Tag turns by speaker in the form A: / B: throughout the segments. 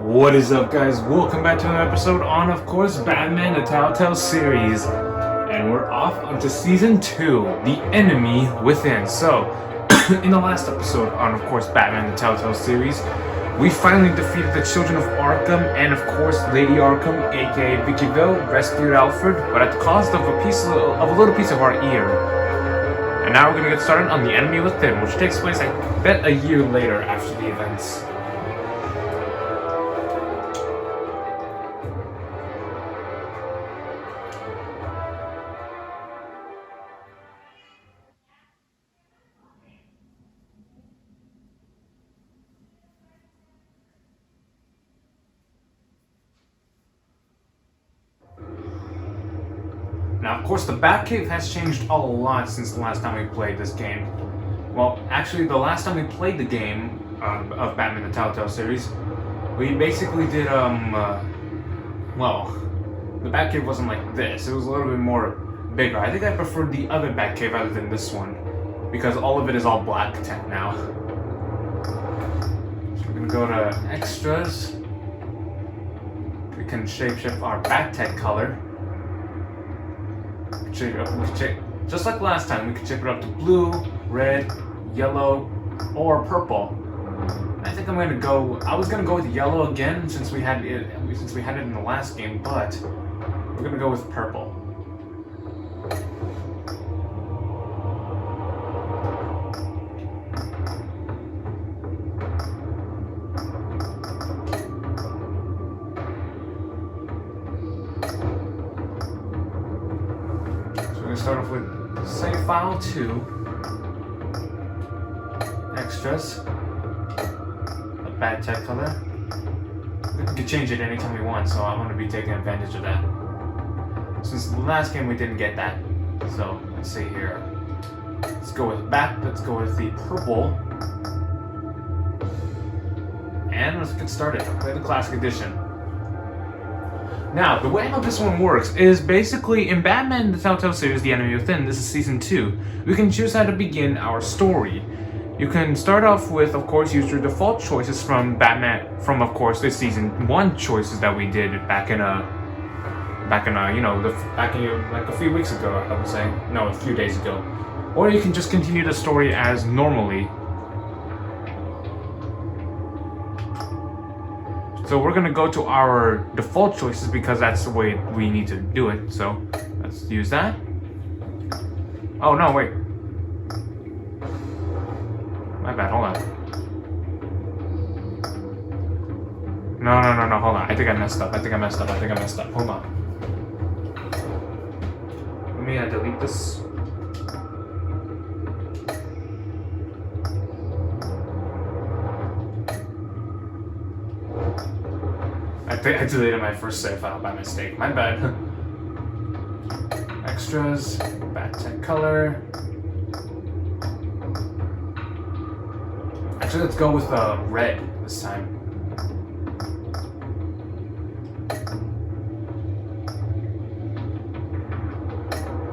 A: What is up, guys? Welcome back to another episode on, of course, Batman the Telltale series. And we're off onto Season 2, The Enemy Within. So, in the last episode on, of course, Batman the Telltale series, we finally defeated the children of Arkham and, of course, Lady Arkham, aka Vicky Vale, rescued Alfred, but at the cost of a little piece of our ear. And now we're going to get started on The Enemy Within, which takes place, I bet, a year later after the events. Now, of course, the Batcave has changed a lot since the last time we played this game. Well, actually, the last time we played the game of Batman the Telltale series, we basically did, well, the Batcave wasn't like this. It was a little bit more bigger. I think I preferred the other Batcave other than this one, because all of it is all black tech now. So we're gonna go to Extras. We can shapeshift our Bat-Tech color. Just like last time, we could shape it up to blue, red, yellow, or purple. I think I'm gonna go. I was gonna go with yellow again since we had it in the last game, but we're gonna go with purple. Start off with save file 2, extras, a bad tech color. We can change it anytime we want, so I want to be taking advantage of that. Since the last game we didn't get that, so let's see here. Let's go with let's go with the purple, and let's get started. Play the classic edition. Now, the way how this one works is basically in Batman the Telltale series, The Enemy Within, this is Season 2, we can choose how to begin our story. You can start off with, of course, use your default choices from of course, the Season 1 choices that we did back in like a few weeks ago, I would say. No, a few days ago. Or you can just continue the story as normally. So we're gonna go to our default choices because that's the way we need to do it. So let's use that. Oh no, wait. My bad, hold on. No, hold on. I think I messed up. Hold on. Let me delete this. I deleted my first save file by mistake. My bad. Extras, Bat-Tech color. Actually, let's go with red this time.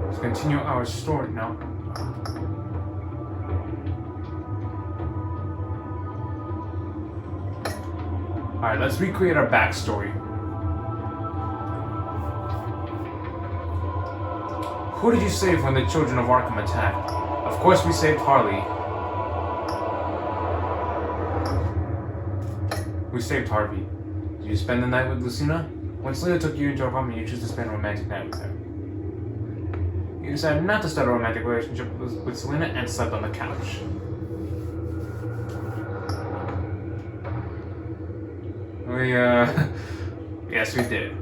A: Let's continue our story now. Alright, let's recreate our backstory. Who did you save when the children of Arkham attacked? Of course we saved Harley. We saved Harvey. Did you spend the night with Lucina? When Selena took you into her apartment, you chose to spend a romantic night with her. You decided not to start a romantic relationship with Selena and slept on the couch. Yes, we did.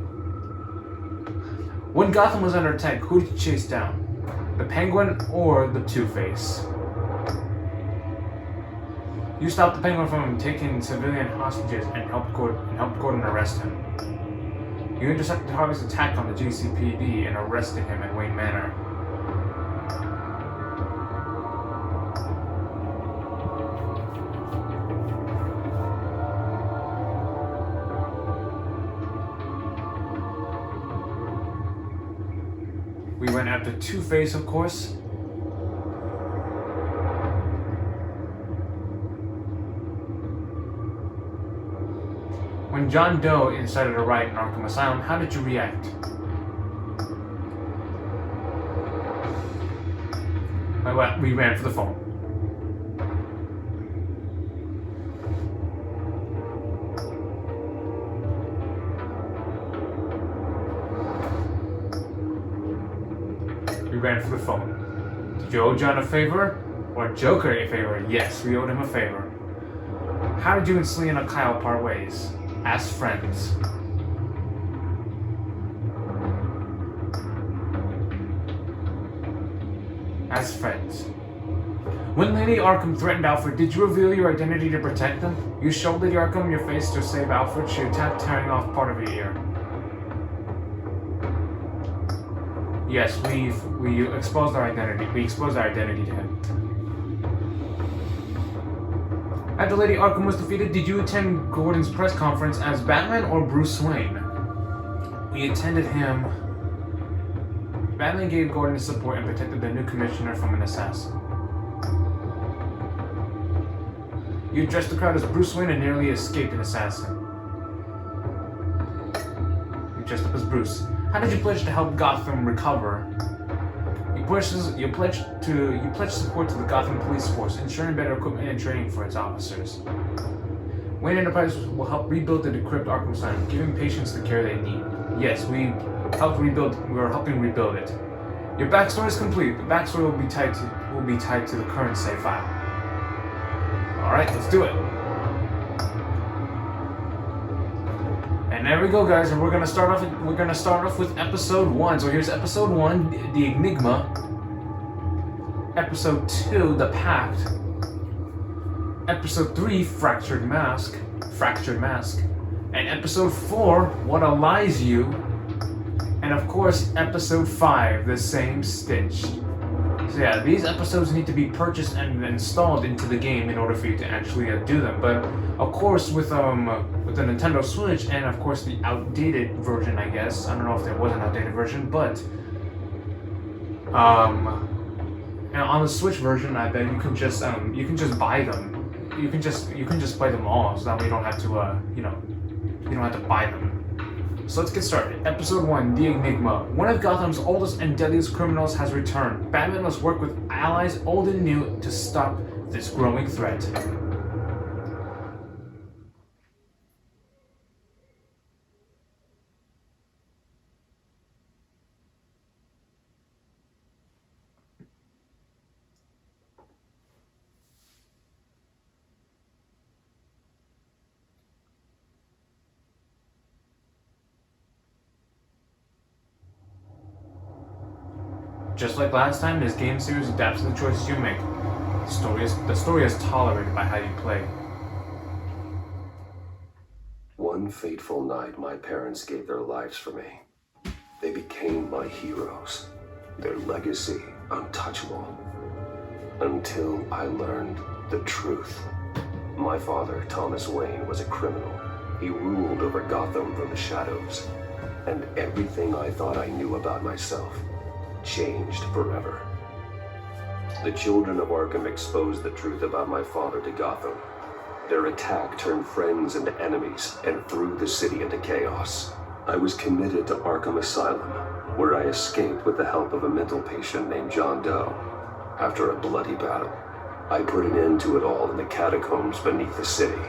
A: When Gotham was under attack, who did you chase down? The Penguin or the Two-Face? You stopped the Penguin from taking civilian hostages and helped Gordon arrest him. You intercepted Harvey's attack on the GCPD and arrested him at Wayne Manor. We went after Two-Face, of course. When John Doe incited a riot in Arkham Asylum, how did you react? We ran for the phone. We ran for the phone. Did you owe John a favor? Or Joker a favor? Yes, we owed him a favor. How did you and Selena Kyle part ways? As friends. As friends. When Lady Arkham threatened Alfred, did you reveal your identity to protect them? You showed Lady Arkham your face to save Alfred. She attacked, tearing off part of your ear. Yes, we exposed our identity. We exposed our identity to him. After Lady Arkham was defeated, did you attend Gordon's press conference as Batman or Bruce Wayne? We attended him. Batman gave Gordon his support and protected the new commissioner from an assassin. You addressed the crowd as Bruce Wayne and nearly escaped an assassin. You dressed up as Bruce. How did you pledge to help Gotham recover? You pledged support to the Gotham police force, ensuring better equipment and training for its officers. Wayne Enterprises will help rebuild the decrepit Arkham Asylum, giving patients the care they need. Yes, we are helping rebuild it. Your backstory is complete. The backstory will be tied to the current save file. Alright, let's do it. And there we go, guys, and we're gonna start off with episode 1. So here's episode 1, the Enigma. Episode 2, the Pact. Episode 3, Fractured Mask. And episode 4, What Allies You. And of course, episode 5, The Same Stitch. So yeah, these episodes need to be purchased and installed into the game in order for you to actually do them. But of course, with the Nintendo Switch and of course the outdated version, I guess. I don't know if there was an outdated version, but and on the Switch version, I bet you can just buy them. You can just play them all, so that way you don't have to you don't have to buy them. So let's get started. Episode 1, The Enigma. One of Gotham's oldest and deadliest criminals has returned. Batman must work with allies old and new to stop this growing threat. Just like last time, this game series adapts to the choices you make. The story is tolerated by how you play.
B: One fateful night, my parents gave their lives for me. They became my heroes. Their legacy untouchable. Until I learned the truth. My father, Thomas Wayne, was a criminal. He ruled over Gotham from the shadows. And everything I thought I knew about myself changed forever. The children of Arkham exposed the truth about my father to Gotham. Their attack turned friends into enemies and threw the city into chaos. I was committed to Arkham Asylum, where I escaped with the help of a mental patient named John Doe. After a bloody battle, I put an end to it all in the catacombs beneath the city.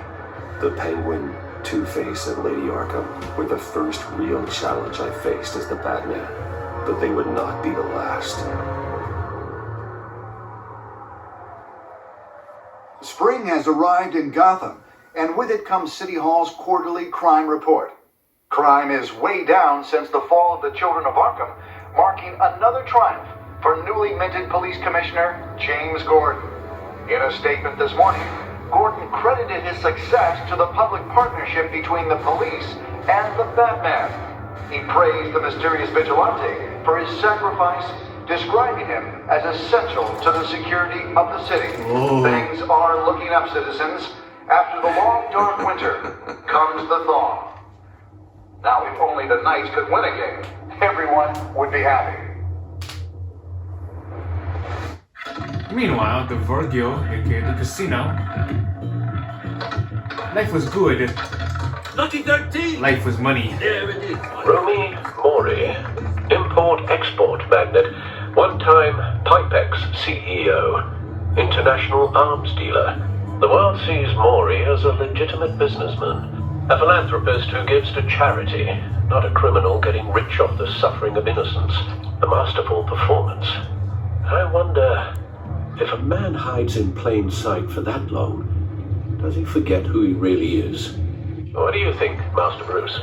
B: The Penguin, Two-Face, and Lady Arkham were the first real challenge I faced as the Batman. But they would not be the last.
C: Spring has arrived in Gotham, and with it comes City Hall's quarterly crime report. Crime is way down since the fall of the Children of Arkham, marking another triumph for newly minted Police Commissioner James Gordon. In a statement this morning, Gordon credited his success to the public partnership between the police and the Batman. He praised the mysterious vigilante for his sacrifice, describing him as essential to the security of the city.
B: Whoa.
C: Things are looking up, citizens. After the long, dark winter comes the thaw. Now, if only the Knights could win again, everyone would be happy.
A: Meanwhile, the Vergil, aka the casino. Life was good.
D: 2013!
A: Life was money.
D: There it is.
B: Romy Mori, import-export magnate, one-time Pipex CEO, international arms dealer. The world sees Mori as a legitimate businessman, a philanthropist who gives to charity, not a criminal getting rich off the suffering of innocence. A masterful performance. I wonder, if a man hides in plain sight for that long, does he forget who he really is? What do you think, Master Bruce?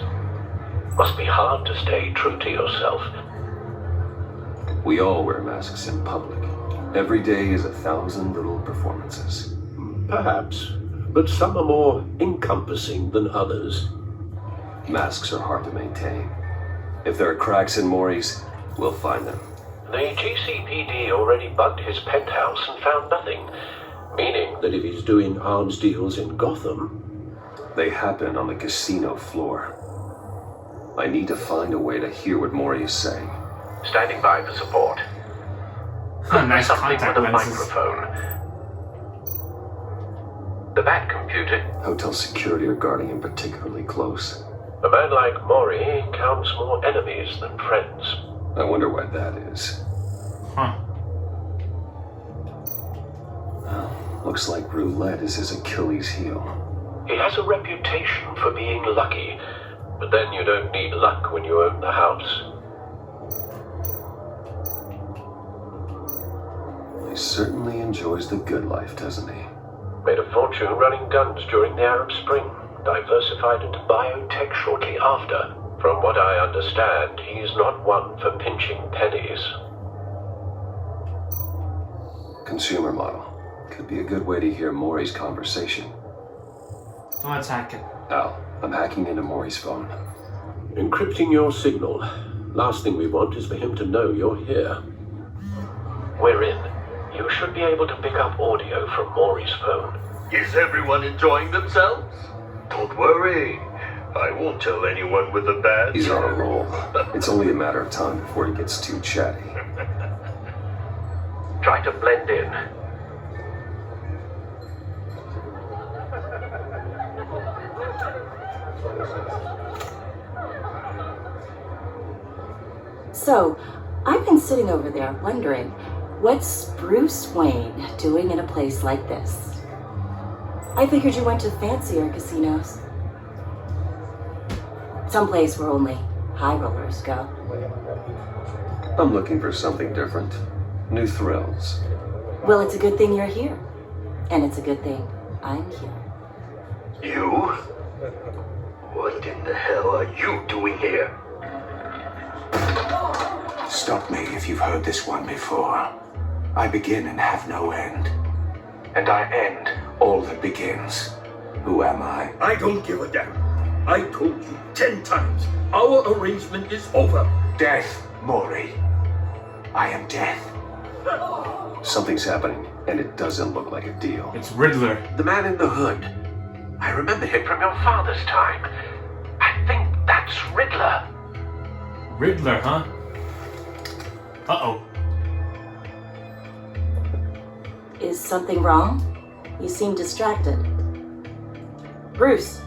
B: Must be hard to stay true to yourself. We all wear masks in public. Every day is 1,000 little performances. Perhaps, but some are more encompassing than others. Masks are hard to maintain. If there are cracks in Maury's, we'll find them. The GCPD already bugged his penthouse and found nothing, meaning that if he's doing arms deals in Gotham, they happen on the casino floor. I need to find a way to hear what Maury is saying. Standing by for support.
A: Nice
B: Something
A: contact
B: with a
A: lenses.
B: microphone. The Bat computer. Hotel security are guarding him particularly close. A man like Maury counts more enemies than friends. I wonder why that is.
A: Huh.
B: Well, looks like roulette is his Achilles heel. He has a reputation for being lucky, but then you don't need luck when you own the house. He certainly enjoys the good life, doesn't he? Made a fortune running guns during the Arab Spring. Diversified into biotech shortly after. From what I understand, he's not one for pinching pennies. Consumer model. Could be a good way to hear Maury's conversation.
A: Let's hack it.
B: Al, I'm hacking into Maury's phone. Encrypting your signal. Last thing we want is for him to know you're here. We're in. You should be able to pick up audio from Maury's phone.
D: Is everyone enjoying themselves? Don't worry. I won't tell anyone with a badge.
B: He's on a roll. It's only a matter of time before he gets too chatty. Try to blend in.
E: So, I've been sitting over there wondering, what's Bruce Wayne doing in a place like this? I figured you went to fancier casinos. Someplace where only high rollers go.
B: I'm looking for something different. New thrills.
E: Well, it's a good thing you're here. And it's a good thing I'm here.
D: You? What in the hell are you doing here?
F: Stop me if you've heard this one before. I begin and have no end. And I end all that begins. Who am I?
D: I don't give a damn. I told you 10 times. Our arrangement is over.
F: Death, Maury. I am death.
B: Something's happening, and it doesn't look like a deal.
A: It's Riddler.
B: The man in the hood. I remember him from your father's time. I think that's Riddler.
A: Riddler, huh? Uh-oh.
E: Is something wrong? You seem distracted. Bruce,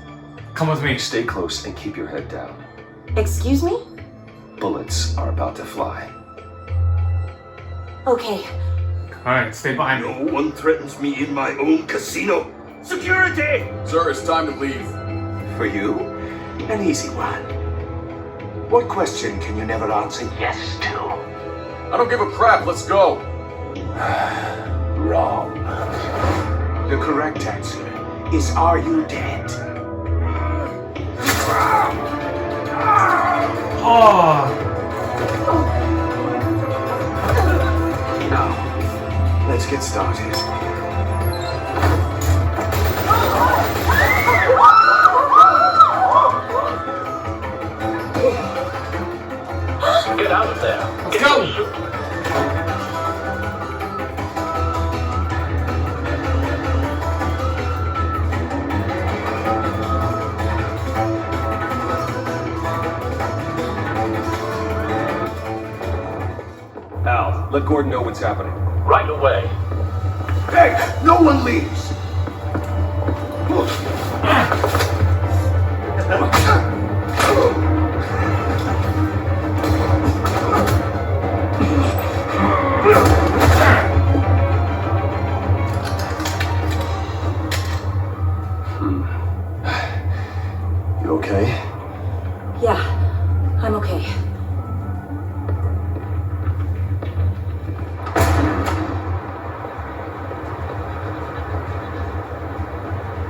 A: Come with me.
B: Stay close and keep your head down.
E: excuse me?
B: Bullets are about to fly.
E: Okay,
A: Alright, stay behind me.
D: No one threatens me in my own casino. Security!
G: Sir, it's time to leave.
F: For you, an easy one. What question can you never answer yes to?
G: I don't give a crap, let's go.
F: Wrong. The correct answer is, are you dead?
A: Oh!
F: Now, let's get started.
B: Get out of there.
A: Let's go!
B: Al, let Gordon know what's happening. Right away.
F: Hey, no one leaves!
B: okay?
E: Yeah, I'm okay.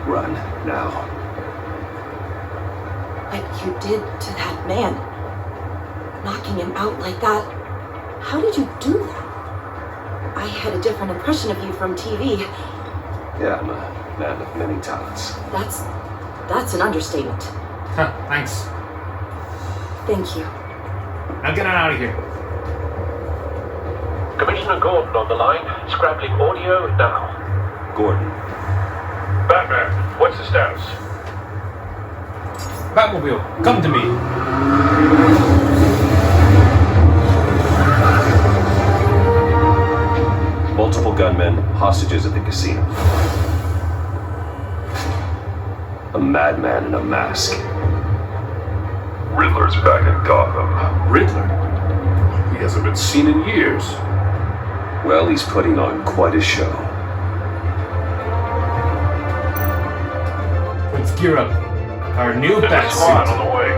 B: Run, now.
E: What you did to that man, knocking him out like that, how did you do that? I had a different impression of you from TV.
B: Yeah, I'm a man of many talents.
E: That's an understatement.
A: Huh, thanks.
E: Thank you.
A: Now get on out of here.
D: Commissioner Gordon on the line, scrambling audio now.
B: Gordon,
D: Batman, what's the status?
A: Batmobile, come to me.
B: multiple gunmen, hostages at the casino. A madman in a mask.
H: Riddler's back in Gotham.
G: Riddler? He hasn't been seen in years.
B: Well, he's putting on quite a show.
A: Let's gear up. Our new
D: There's a squad
A: Batsuit.
D: on the way.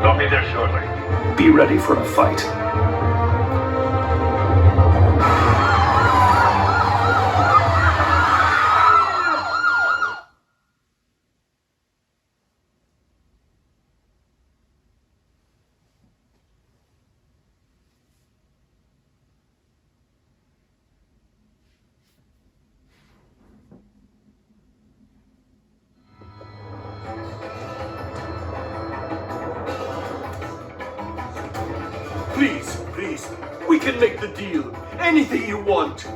D: They'll be there shortly.
B: Be ready for a fight.
G: Please, we can make the deal. Anything you want.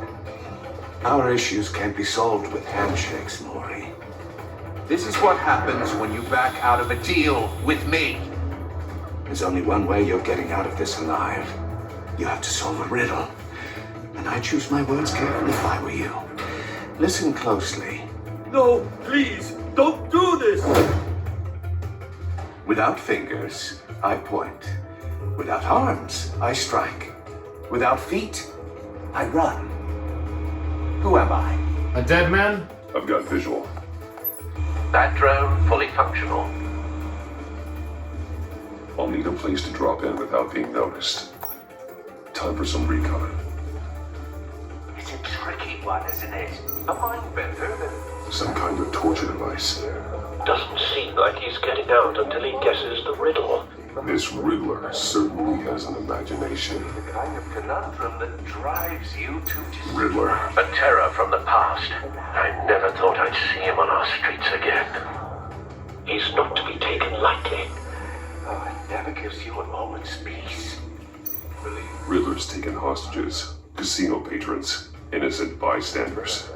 F: Our issues can't be solved with handshakes, Maury.
I: This is what happens when you back out of a deal with me.
F: There's only one way you're getting out of this alive. You have to solve a riddle. And I choose my words carefully if I were you. Listen closely.
G: No, please, don't do this.
F: Without fingers, I point. Without arms, I strike. Without feet, I run. Who am I?
A: A dead man?
H: I've got visual.
D: That drone fully functional.
H: I'll need a place to drop in without being noticed. Time for some recon.
I: It's a tricky one, isn't it? A mind bender that...
H: Some kind of torture device.
D: Doesn't seem like he's getting out until he guesses the riddle.
H: This Riddler certainly has an imagination.
I: The kind of conundrum that drives you to...
H: Riddler.
D: A terror from the past. I never thought I'd see him on our streets again. He's not to be taken lightly.
I: Oh, it never gives you a moment's peace.
H: Riddler's taken hostages, casino patrons, innocent bystanders.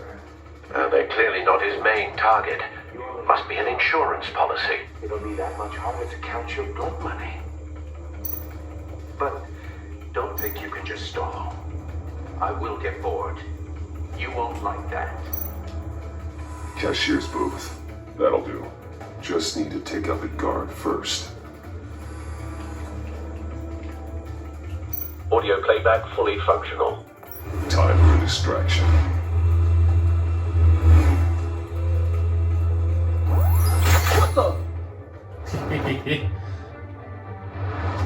D: They're clearly not his main target. Must be an insurance policy.
I: It'll be that much harder to count your blood money. But don't think you can just stall. I will get bored. You won't like that.
H: Cashier's booth. That'll do. Just need to take out the guard first.
D: Audio playback fully functional.
H: Time for a distraction.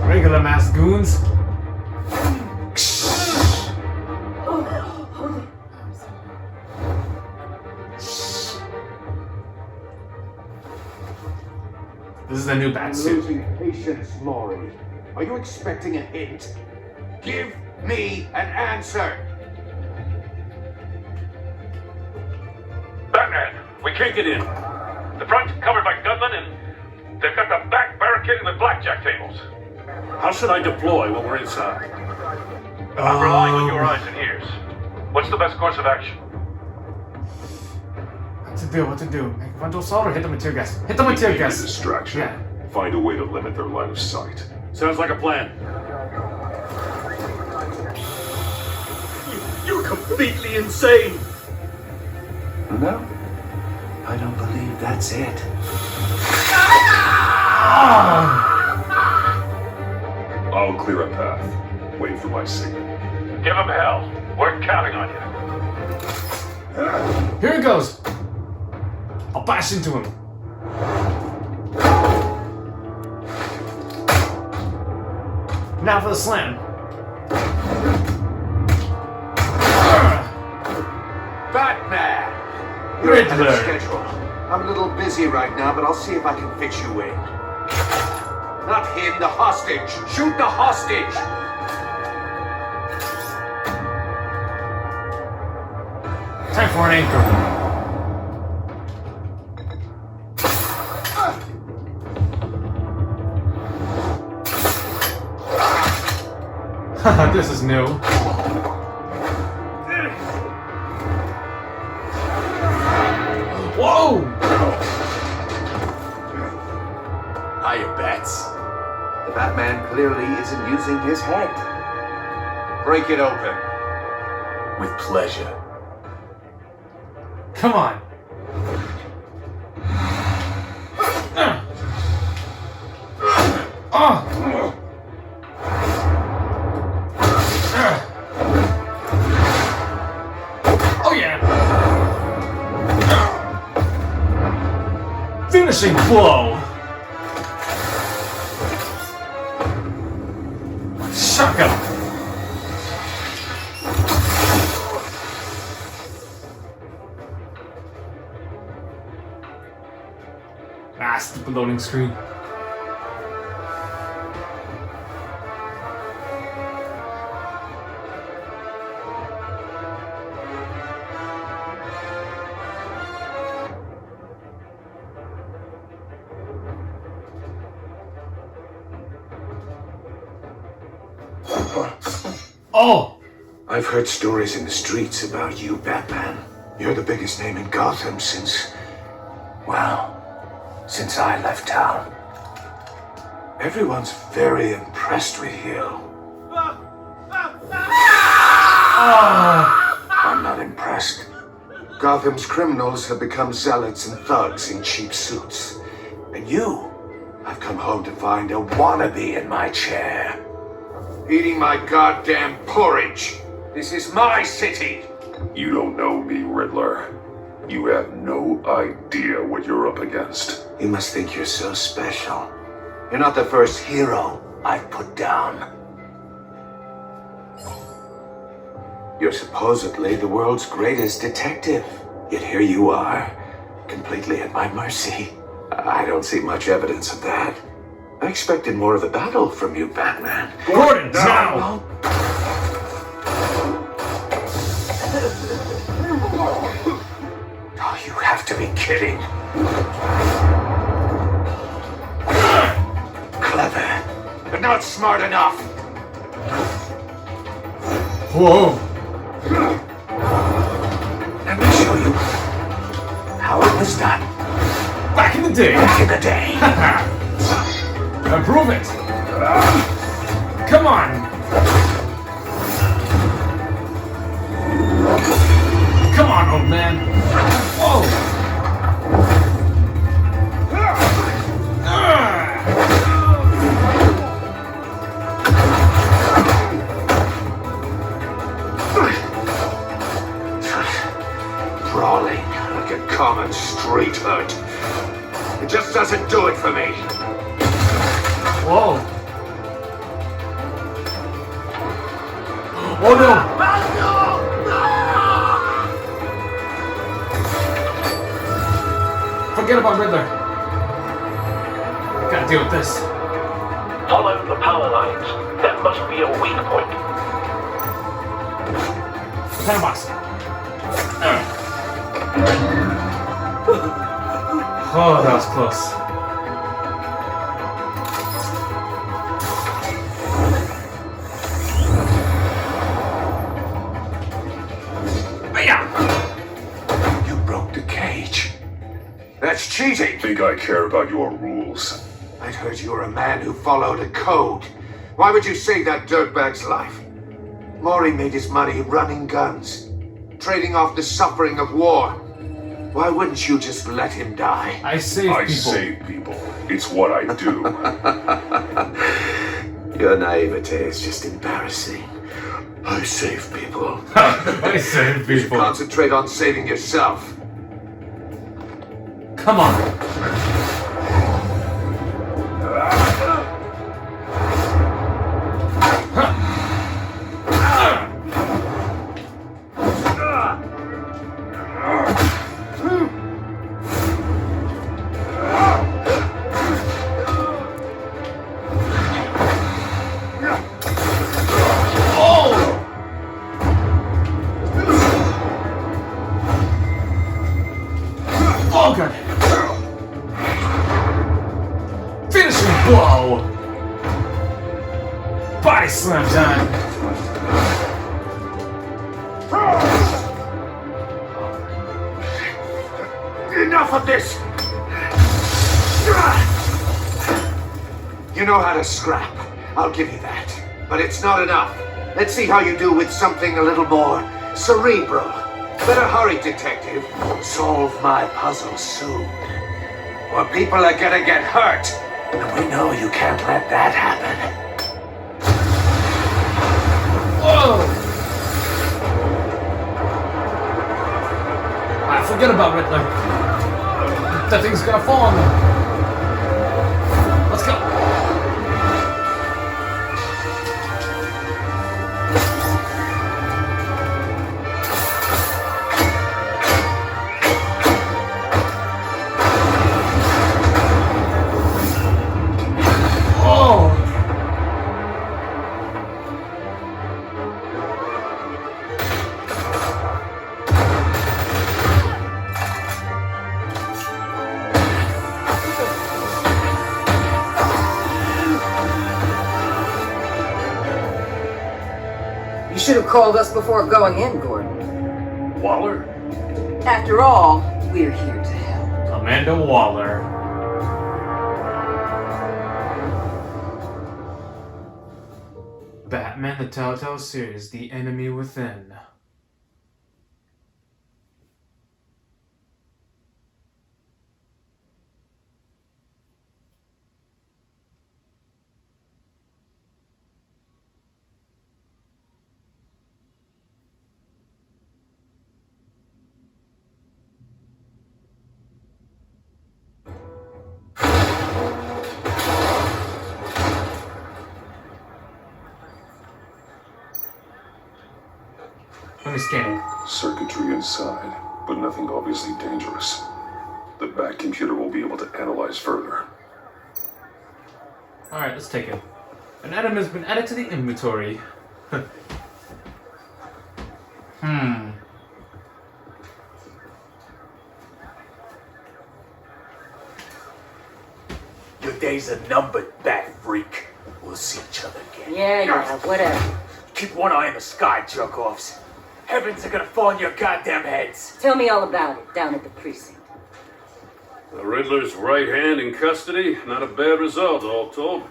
A: Regular mass goons. This is the new Batsuit.
I: Losing patience, Maury. Are you expecting a hint? Give me an answer!
D: Batman, we can't get in. The front's covered by gunmen and they've got the back barricaded with blackjack tables.
G: How should I deploy when we're inside?
D: I'm relying on your eyes and ears. What's the best course of action?
A: What to do? Front assault or hit them with tear gas? Hit them with tear
H: Need a
A: gas.
H: distraction.
A: Yeah.
H: Find a way to limit their line of sight.
G: Sounds like a plan. You're completely insane!
F: No, I don't believe that's it.
H: I'll clear a path. Wait for my signal.
D: Give him hell. We're counting on you.
A: Here it goes. I'll bash into him. Now for the slam.
I: Batman! You're ahead of
A: Riddler.
I: schedule. I'm a little busy right now, but I'll see if I can fit you in. Not him, the hostage! Shoot the hostage!
A: Time for an anchor. Haha, this is new. Whoa!
I: Hiya, Bats. The Batman clearly isn't using his head. Break it open. With pleasure.
A: Come on. Oh yeah. Finishing blow. Shaka. Ah, stupid loading screen. Oh!
F: I've heard stories in the streets about you, Batman. You're the biggest name in Gotham since I left town. Everyone's very impressed with you. I'm not impressed. Gotham's criminals have become zealots and thugs in cheap suits. And you, I've come home to find a wannabe in my chair. Eating my goddamn porridge. This is my city.
H: You don't know me, Riddler. You have no idea what you're up against.
F: You must think you're so special. You're not the first hero I've put down. You're supposedly the world's greatest detective. Yet here you are, completely at my mercy. I don't see much evidence of that. I expected more of a battle from you, Batman.
A: Gordon, now!
F: Oh, you have to be kidding. Clever, but not smart enough.
A: Whoa!
F: Let me show you how it was done
A: Back in the day!
F: back in the day.
A: Improve it! Come on! Come on, old man! Whoa!
F: Brawling like a common street hood. It just doesn't do it for me.
A: Whoa! Oh no! Forget about Riddler. Gotta deal with this.
D: Follow the power lines. There must be a weak point.
A: Pen box. Oh, that was close.
F: You broke the cage. That's cheating.
H: Think I care about your rules?
F: I'd heard you were a man who followed a code. Why would you save that dirtbag's life? Maury made his money running guns, trading off the suffering of war. Why wouldn't you just let him die?
A: I save
H: I
A: people.
H: save people. It's what I do.
F: Your naivete is just embarrassing. I save people.
A: I save
F: You should
A: people.
F: concentrate on saving yourself.
A: Come on. Whoa! Body slam time!
F: Enough of this! You know how to scrap. I'll give you that. But it's not enough. Let's see how you do with something a little more cerebral. Better hurry, detective. Solve my puzzle soon. Or people are gonna get hurt. And we know you can't let that happen.
A: Whoa! I forget about Riddler. That thing's gonna fall on them. Let's go.
J: You should have called us before going in, Gordon.
G: Waller?
J: After all, we're here to help.
A: Amanda Waller. Batman the Telltale series, The Enemy Within. Let me scan it.
H: Circuitry inside, but nothing obviously dangerous. The back computer will be able to analyze further.
A: Alright, let's take it. An item has been added to the inventory.
I: Your days are numbered, bat freak. We'll see each other again.
E: Yeah, whatever.
I: Keep one eye in the sky, jerk-offs. Heavens are gonna fall on your goddamn heads.
E: Tell me all about it down at the precinct.
K: The Riddler's right hand in custody, not a bad result, all told.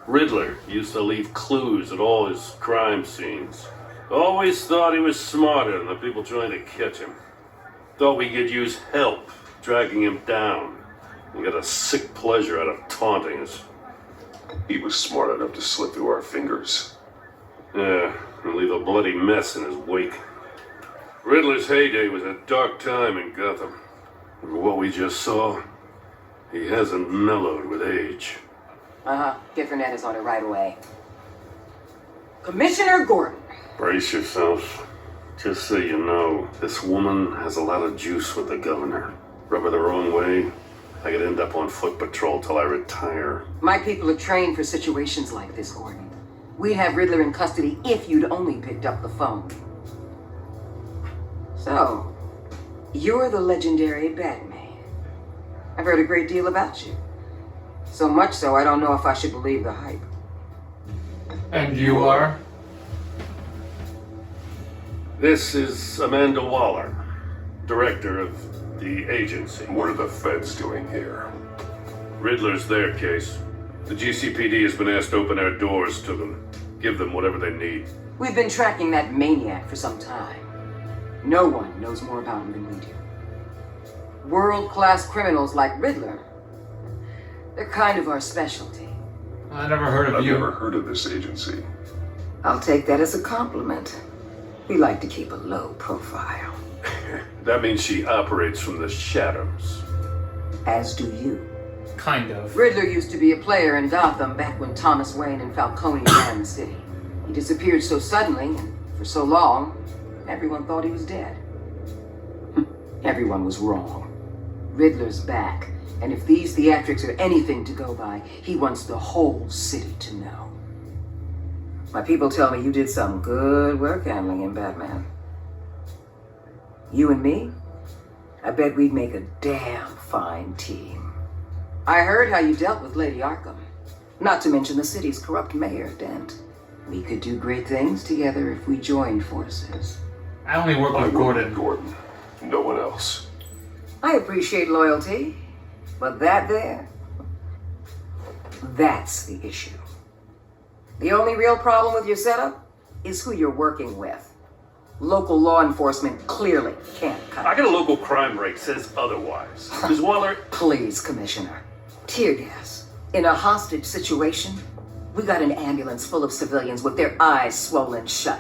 K: Riddler used to leave clues at all his crime scenes. Always thought he was smarter than the people trying to catch him. Thought we could use help dragging him down. He got a sick pleasure out of taunting us.
H: He was smart enough to slip through our fingers.
K: Yeah, and leave a bloody mess in his wake. Riddler's heyday was a dark time in Gotham. And what we just saw, he hasn't mellowed with age.
J: Different is on it right away. Commissioner Gordon.
K: Brace yourselves. Just so you know, this woman has a lot of juice with the governor. Rub her the wrong way, I could end up on foot patrol till I retire.
J: My people are trained for situations like this, Gordon. We'd have Riddler in custody if you'd only picked up the phone. So, you're the legendary Batman. I've heard a great deal about you. So much so, I don't know if I should believe the hype.
A: And you are?
K: This is Amanda Waller, director of the agency.
H: What are the feds doing here?
K: Riddler's their case. The GCPD has been asked to open our doors to them. Give them whatever they need.
J: We've been tracking that maniac for some time. No one knows more about him than we do. World-class criminals like Riddler, they're kind of our specialty.
A: I never heard of
H: I've
A: you.
H: never heard of this agency.
J: I'll take that as a compliment. We like to keep a low profile.
K: That means she operates from the shadows.
J: As do you.
A: Kind of.
J: Riddler used to be a player in Gotham back when Thomas Wayne and Falcone ran the city. He disappeared so suddenly and for so long, everyone thought he was dead. Everyone was wrong. Riddler's back, and if these theatrics are anything to go by, he wants the whole city to know. My people tell me you did some good work handling him, Batman. You and me? I bet we'd make a damn fine team. I heard how you dealt with Lady Arkham. Not to mention the city's corrupt mayor, Dent. We could do great things together if we joined forces.
A: I only work with Gordon.
H: Gordon. No one else.
J: I appreciate loyalty, but that's the issue. The only real problem with your setup is who you're working with. Local law enforcement clearly can't cut
K: I got a local crime rate says otherwise. Ms. Waller...
J: Please, Commissioner. Tear gas. In a hostage situation, we got an ambulance full of civilians with their eyes swollen shut.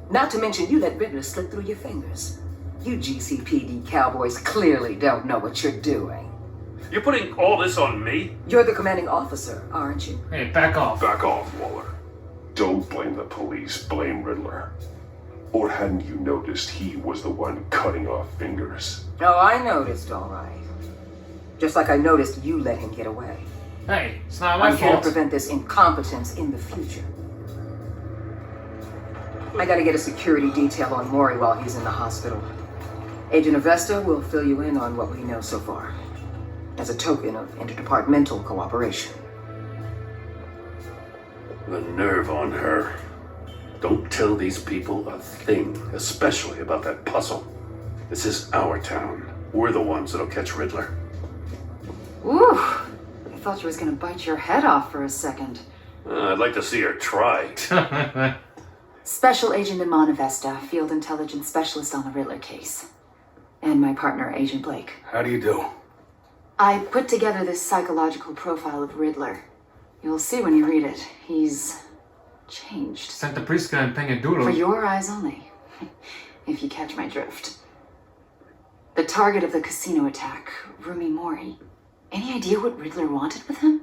J: Not to mention you let Riddler slip through your fingers. You GCPD cowboys clearly don't know what you're doing.
K: You're putting all this on me?
J: You're the commanding officer, aren't you?
A: Hey, back off.
H: Back off, Waller. Don't blame the police, blame Riddler. Or hadn't you noticed he was the one cutting off fingers?
J: Oh, I noticed, all right. Just like I noticed you let him get away.
A: Hey, it's not my
J: I'm here to
A: fault.
J: prevent this incompetence in the future. I gotta get a security detail on Maury while he's in the hospital. Agent Avesta will fill you in on what we know so far, as a token of interdepartmental cooperation.
K: The nerve on her. Don't tell these people a thing, especially about that puzzle. This is our town. We're the ones that'll catch Riddler.
L: Ooh, I thought you was gonna bite your head off for a second.
K: I'd like to see her try.
L: Special Agent Iman Avesta, Field Intelligence Specialist on the Riddler case. And my partner, Agent Blake.
F: How do you do?
L: I put together this psychological profile of Riddler. You'll see when you read it. He's changed.
A: Santa Prisca and Pengadoodle.
L: For your eyes only, if you catch my drift. The target of the casino attack, Rumi Mori. Any idea what Riddler wanted with him?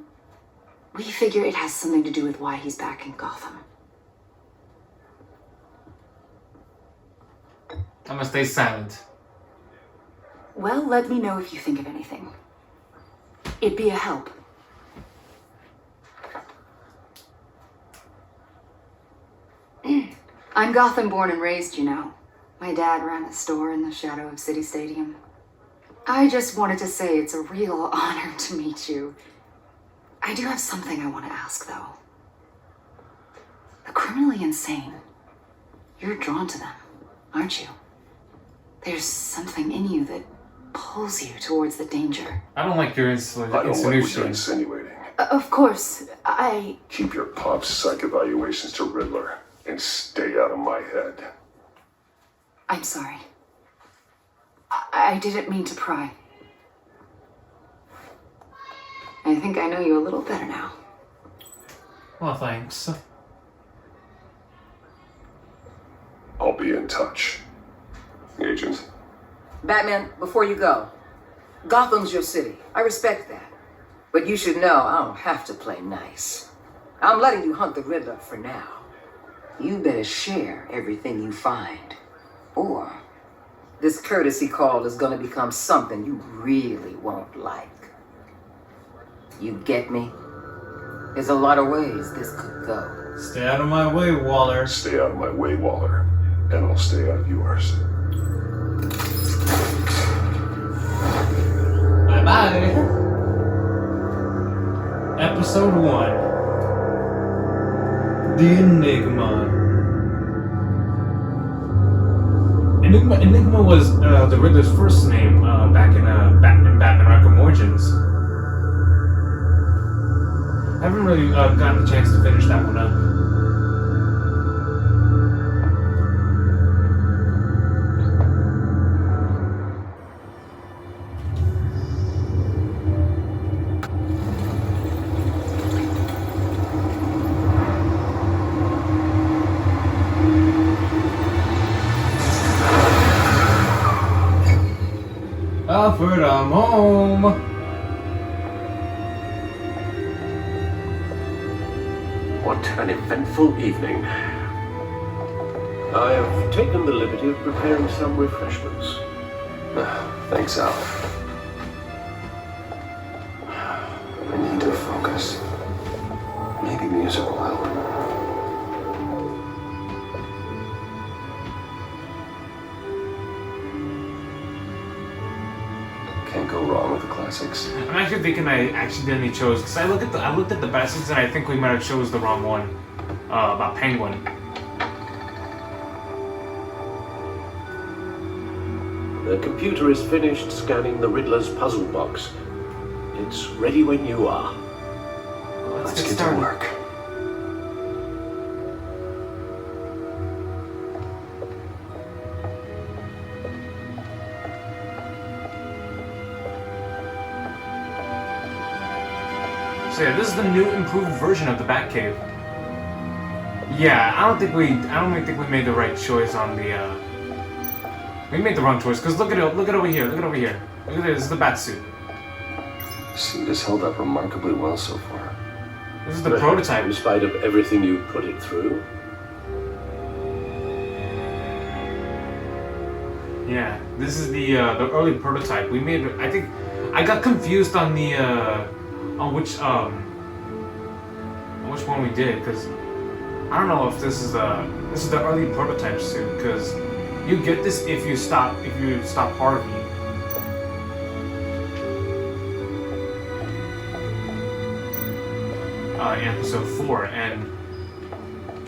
L: We figure it has something to do with why he's back in Gotham.
A: I'm gonna stay silent.
L: Well, let me know if you think of anything. It'd be a help. I'm Gotham born and raised, you know. My dad ran a store in the shadow of City Stadium. I just wanted to say it's a real honor to meet you. I do have something I want to ask, though. The criminally insane. You're drawn to them, aren't you? There's something in you that pulls you towards the danger.
A: I don't like your
H: I don't like what you're insinuating.
L: Of course, I...
H: Keep your pop's psych evaluations to Riddler and stay out of my head.
L: I'm sorry. I didn't mean to pry. I think I know you a little better now.
A: Well, thanks.
H: I'll be in touch. Agent.
J: Batman, before you go, Gotham's your city. I respect that. But you should know I don't have to play nice. I'm letting you hunt the Riddler for now. You better share everything you find. Or this courtesy call is gonna become something you really won't like. You get me? There's a lot of ways this could go.
A: Stay out of my way, Waller.
H: Stay out of my way, Waller. And I'll stay out of yours.
A: Bye-bye. Episode 1. The Enigma. Enigma was the Riddler's first name back in Batman Arkham Origins. I haven't really gotten the chance to finish that one up. Alfred, I'm home.
D: What an eventful evening. I have taken the liberty of preparing some refreshments.
B: Thanks, Al. I need to focus. Maybe music will help. Can't go wrong with a classic. classics.
A: I'm actually thinking I accidentally chose because I looked at the Batsuits and I think we might have chose the wrong one about Penguin.
D: The computer is finished scanning the Riddler's puzzle box. It's ready when you are.
B: Let's get to work.
A: So yeah, this is the new improved version of the Batcave. Yeah, I don't think we made the right choice on the we made the wrong choice, because look at over here, look at over here. Look at this is the Batsuit.
B: The suit has held up remarkably well so far.
A: This is the prototype.
D: In spite of everything you put it through?
A: Yeah, this is the early prototype. We made I think I got confused on the on which one we did, because I don't know if this is the early prototype suit, because you get this if you stop Harvey. In episode 4, and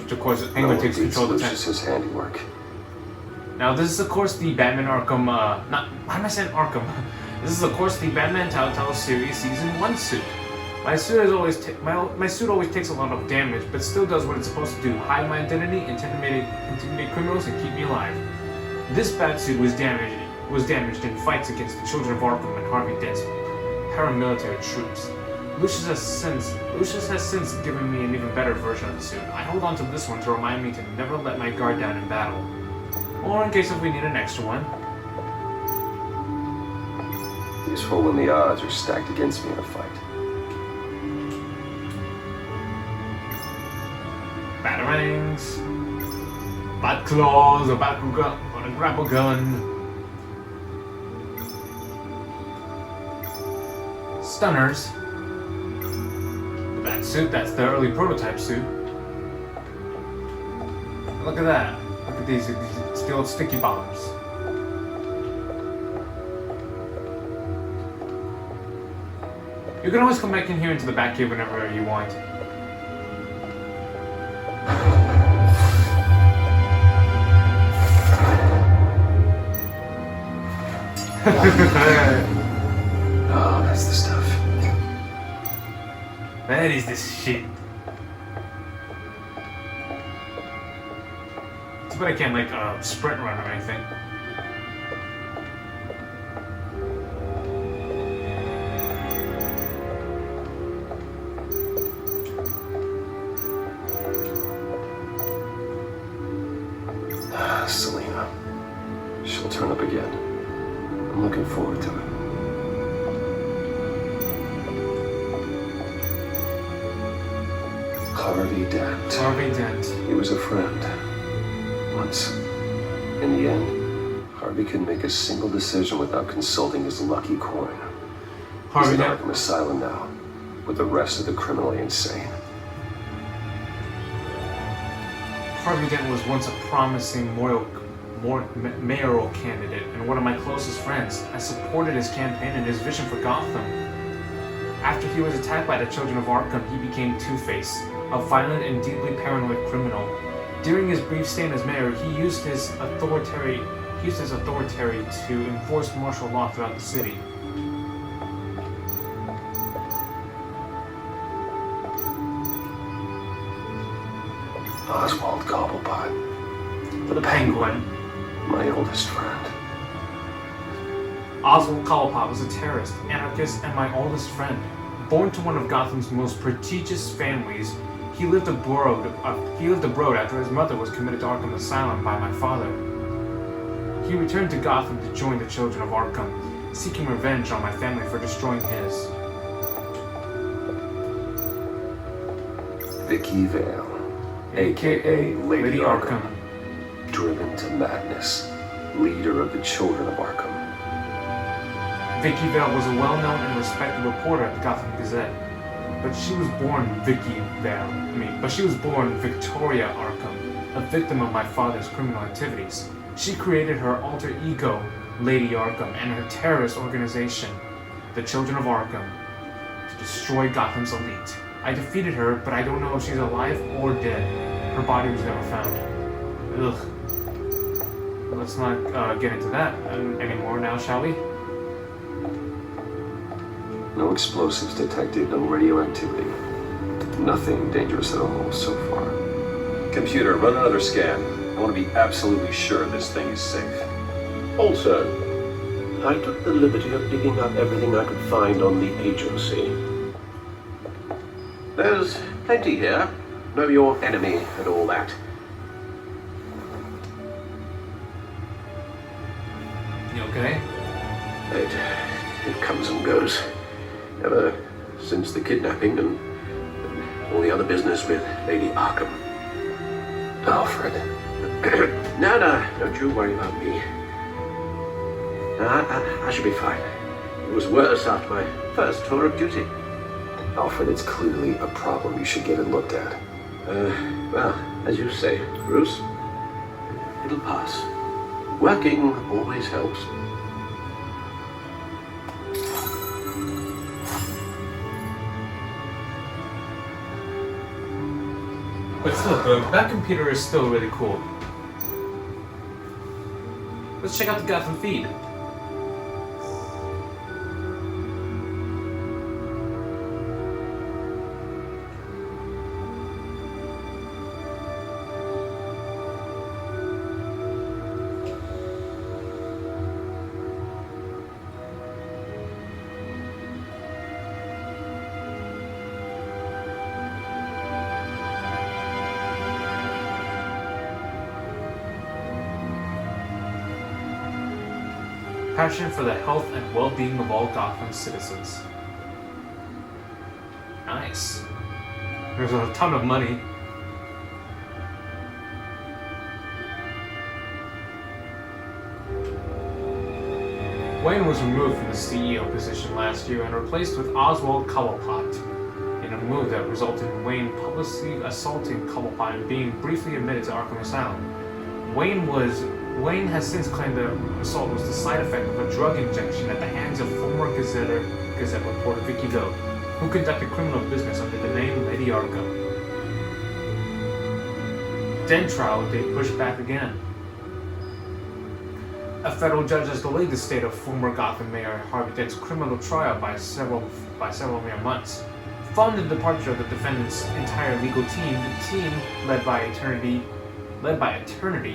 A: which of course Penguin takes control of the
B: Lucius' his handiwork.
A: Now this is of course the Batman Arkham why am I saying Arkham? This is of course the Batman Telltale series season 1 suit. My suit always takes a lot of damage, but still does what it's supposed to do: hide my identity, intimidate criminals, and keep me alive. This Batsuit was damaged in fights against the children of Arkham and Harvey Dent's paramilitary troops. Lucius has since given me an even better version of the suit. I hold on to this one to remind me to never let my guard down in battle, or in case if we need an extra one.
B: Useful when the odds are stacked against me in a fight.
A: Batarangs, bat claws, a grapple gun, stunners. The bat suit, that's the early prototype suit. Look at that. Look at these still sticky bombs. You can always come back in here into the Batcave whenever you want.
B: Oh, that's the stuff.
A: That is the shit. Too bad I can't like sprint run or anything.
B: Selena. She'll turn up again. I'm looking forward to it. Harvey Dent.
A: Harvey Dent.
B: He was a friend. Once. In the end, Harvey couldn't make a single decision without consulting his lucky coin. He's in Arkham Asylum now, with the rest of the criminally insane.
A: Harvey Dent was once a promising mayoral candidate and one of my closest friends. I supported his campaign and his vision for Gotham. After he was attacked by the children of Arkham, he became Two-Face, a violent and deeply paranoid criminal. During his brief stay as mayor, he used his authority to enforce martial law throughout the city.
B: Oswald Cobblepot.
A: The Penguin.
B: My oldest friend.
A: Oswald Cobblepot was a terrorist, anarchist, and my oldest friend. Born to one of Gotham's most prestigious families, he lived abroad after his mother was committed to Arkham Asylum by my father. He returned to Gotham to join the children of Arkham, seeking revenge on my family for destroying his.
B: Vicky Vale, aka Lady Arkham. Driven to madness, leader of the children of Arkham.
A: Vicky Vale was a well-known and respected reporter at the Gotham Gazette, but she was born Victoria Arkham, a victim of my father's criminal activities. She created her alter ego, Lady Arkham, and her terrorist organization. the Children of Arkham, to destroy Gotham's elite. I defeated her, but I don't know if she's alive or dead. Her body was never found. Ugh. Let's not get into that anymore now, shall we?
B: No explosives detected, no radioactivity. Nothing dangerous at all so far.
M: Computer, run another scan. I want to be absolutely sure this thing is safe.
D: Also, I took the liberty of digging up everything I could find on the agency. There's plenty here. Know your enemy and all that.
A: You okay?
D: It comes and goes. Ever since the kidnapping and all the other business with Lady Arkham.
B: Alfred.
D: No, don't you worry about me. I should be fine. It was worse after my first tour of duty.
B: Alfred, it's clearly a problem. You should get it looked at.
D: Well, as you say, Bruce, it'll pass. Working always helps.
A: But still, that computer is still really cool. Let's check out the Gotham feed. Passion for the health and well-being of all Gotham citizens. Nice. There's a ton of money. Wayne was removed from the CEO position last year and replaced with Oswald Cobblepot in a move that resulted in Wayne publicly assaulting Cobblepot and being briefly admitted to Arkham Asylum. Wayne has since claimed the assault was the side effect of a drug injection at the hands of former Gazette reporter Vicky Doe, who conducted criminal business under the name Lady Arkham. Den trial date pushed back again. A federal judge has delayed the state of former Gotham Mayor Harvey Dent's criminal trial by several mere months. Following the departure of the defendant's entire legal team, the team led by attorney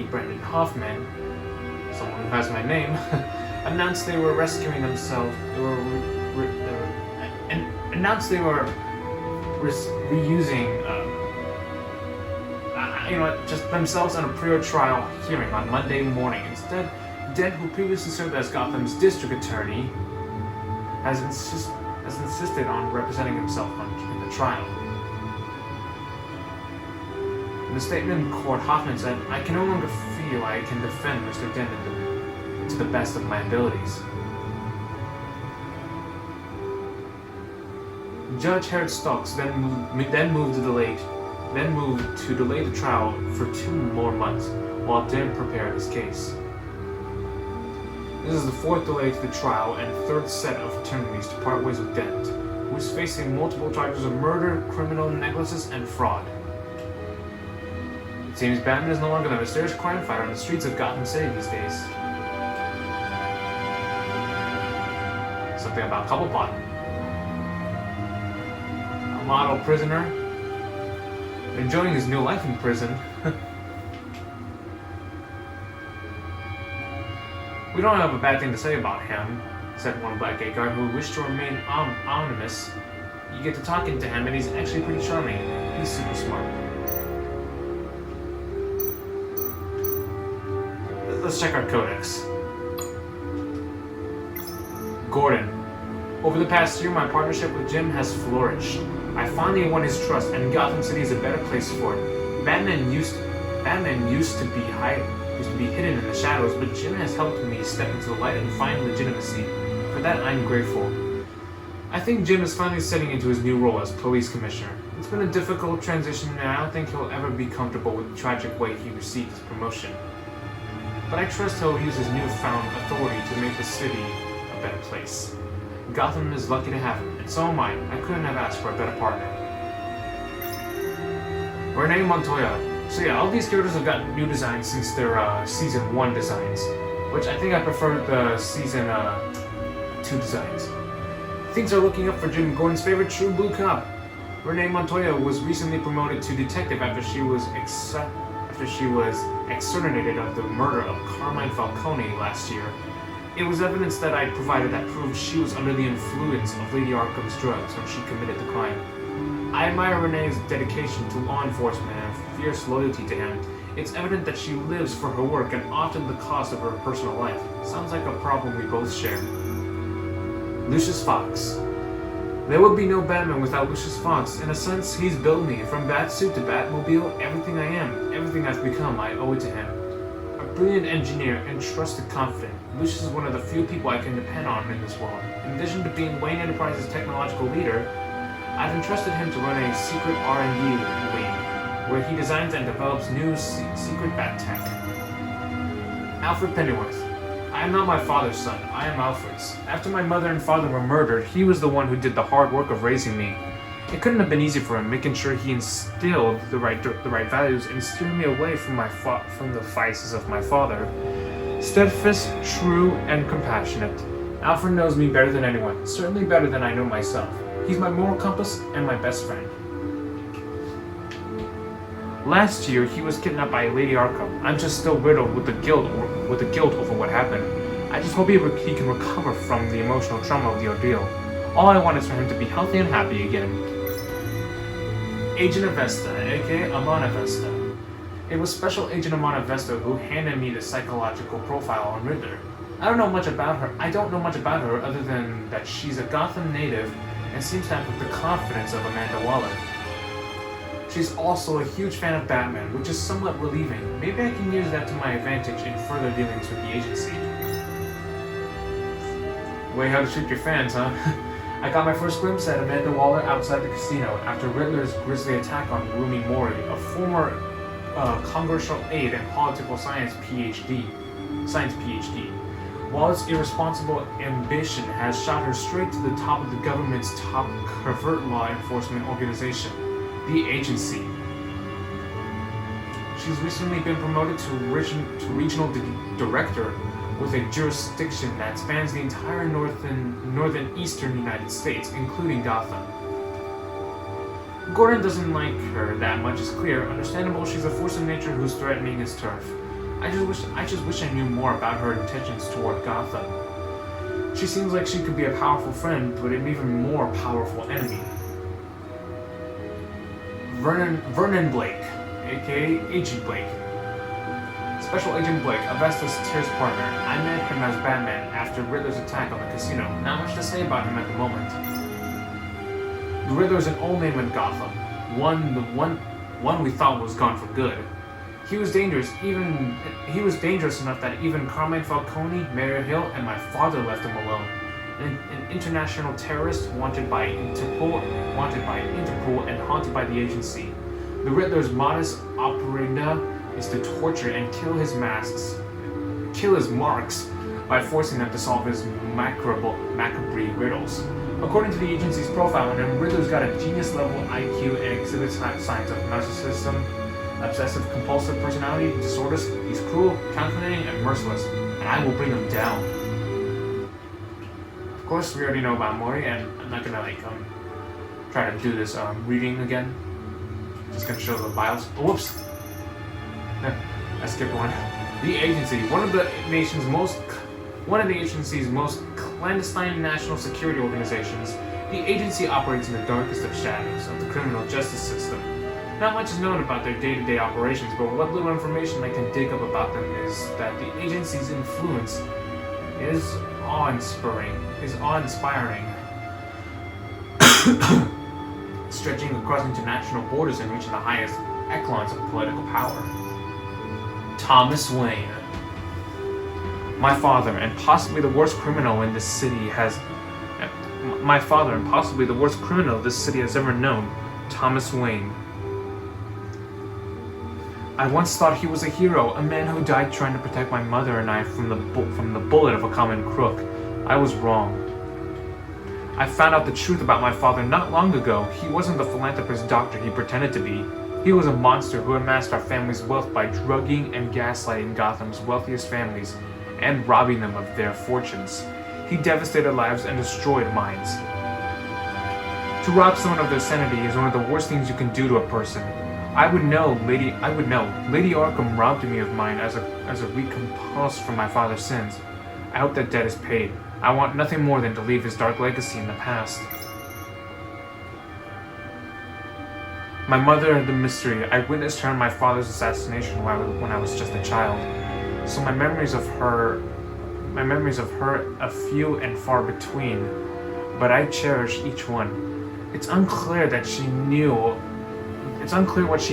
A: Brendan Hoffman, someone who has my name, announced they were rescuing themselves. Announced they were reusing, just themselves on a pre-trial hearing on Monday morning. Instead, Dent, who previously served as Gotham's district attorney, has insisted on representing himself in the trial. In the statement in court, Hoffman said, "I can no longer feel I can defend Mr. Dent to the best of my abilities." Judge Herod Stokes then moved to delay the trial for 2 more months while Dent prepared his case. This is the 4th delay to the trial and 3rd set of attorneys to part ways with Dent, who is facing multiple charges of murder, criminal negligence, and fraud. It seems Batman is no longer the mysterious crime fighter on the streets of Gotham City these days. Something about Cobblepot. A model prisoner, enjoying his new life in prison. "We don't have a bad thing to say about him," said one Blackgate guard who wished to remain anonymous. "You get to talking to him and he's actually pretty charming. He's super smart." Let's check our codex. Gordon. "Over the past year, my partnership with Jim has flourished. I finally won his trust, and Gotham City is a better place for it. Batman used to be hidden in the shadows, but Jim has helped me step into the light and find legitimacy. For that, I'm grateful. I think Jim is finally setting into his new role as police commissioner. It's been a difficult transition, and I don't think he'll ever be comfortable with the tragic way he received his promotion. But I trust he'll use his newfound authority to make the city a better place. Gotham is lucky to have him, and so am I. I couldn't have asked for a better partner. Renee Montoya. So yeah, all these characters have gotten new designs since their Season 1 designs, which I think I prefer the Season 2 designs. Things are looking up for Jim Gordon's favorite true blue cop. Renee Montoya was recently promoted to detective after she was exonerated of the murder of Carmine Falcone last year. It was evidence that I provided that proved she was under the influence of Lady Arkham's drugs when she committed the crime. I admire Renee's dedication to law enforcement and fierce loyalty to him. It's evident that she lives for her work and often the cost of her personal life. Sounds like a problem we both share. Lucius Fox. There would be no Batman without Lucius Fox. In a sense, he's built me. From Batsuit to Batmobile, everything I am, everything I've become, I owe it to him. A brilliant engineer and trusted confidant, Lucius is one of the few people I can depend on in this world. In addition to being Wayne Enterprises' technological leader, I've entrusted him to run a secret R&D wing, where he designs and develops new secret bat tech. Alfred Pennyworth. I am not my father's son, I am Alfred's. After my mother and father were murdered, he was the one who did the hard work of raising me. It couldn't have been easy for him, making sure he instilled the right values and steered me away from the vices of my father. Steadfast, true, and compassionate. Alfred knows me better than anyone, certainly better than I know myself. He's my moral compass and my best friend. Last year, he was kidnapped by Lady Arkham. I'm just still riddled with the guilt over what happened. I just hope he can recover from the emotional trauma of the ordeal. All I want is for him to be healthy and happy again. Agent Avesta, aka Amana Vesta. It was Special Agent Amana Vesta who handed me the psychological profile on Riddler. I don't know much about her other than that she's a Gotham native and seems to have the confidence of Amanda Waller. She's also a huge fan of Batman, which is somewhat relieving. Maybe I can use that to my advantage in further dealings with the agency. Way how to shoot your fans, huh? I got my first glimpse at Amanda Waller outside the casino after Riddler's grisly attack on Rumi Mori, a former congressional aide and political science PhD. Waller's irresponsible ambition has shot her straight to the top of the government's top covert law enforcement organization, the agency. She's recently been promoted to regional director with a jurisdiction that spans the entire northeastern United States, including Gotham. Gordon doesn't like her that much is clear. Understandable, she's a force of nature who's threatening his turf. I just wish I knew more about her intentions toward Gotham. She seems like she could be a powerful friend, but an even more powerful enemy. Vernon Blake, aka Agent Blake. Special Agent Blake, Avesta's Tears partner. I met him as Batman after Riddler's attack on the casino. Not much to say about him at the moment. The Riddler is an old name in Gotham. One we thought was gone for good. He was dangerous enough that even Carmine Falcone, Mayor Hill, and my father left him alone. An international terrorist wanted by Interpol and haunted by the agency. The Riddler's modus operandi is to torture and kill his marks by forcing them to solve his macabre riddles. According to the agency's profile on him, Riddler's got a genius-level IQ and exhibits signs of narcissism, obsessive-compulsive personality disorders. He's cruel, calculating, and merciless, and I will bring him down. Of course, we already know about Mori, and I'm not gonna try to do this reading again. Just gonna show the bios. Oh, whoops! I skipped one. The agency, one of the agency's most clandestine national security organizations. The agency operates in the darkest of shadows of the criminal justice system. Not much is known about their day-to-day operations, but what little information I can dig up about them is that the agency's influence is awe-inspiring, stretching across international borders and reaching the highest echelons of political power. Thomas Wayne. My father and possibly the worst criminal this city has ever known, Thomas Wayne. I once thought he was a hero, a man who died trying to protect my mother and I from the bullet of a common crook. I was wrong. I found out the truth about my father not long ago. He wasn't the philanthropist doctor he pretended to be. He was a monster who amassed our family's wealth by drugging and gaslighting Gotham's wealthiest families and robbing them of their fortunes. He devastated lives and destroyed minds. To rob someone of their sanity is one of the worst things you can do to a person. I would know. Lady Arkham robbed me of mine as a recompense for my father's sins. I hope that debt is paid. I want nothing more than to leave his dark legacy in the past. My mother and the mystery. I witnessed her in my father's assassination when I was just a child. So my memories of her are few and far between, but I cherish each one. It's unclear what she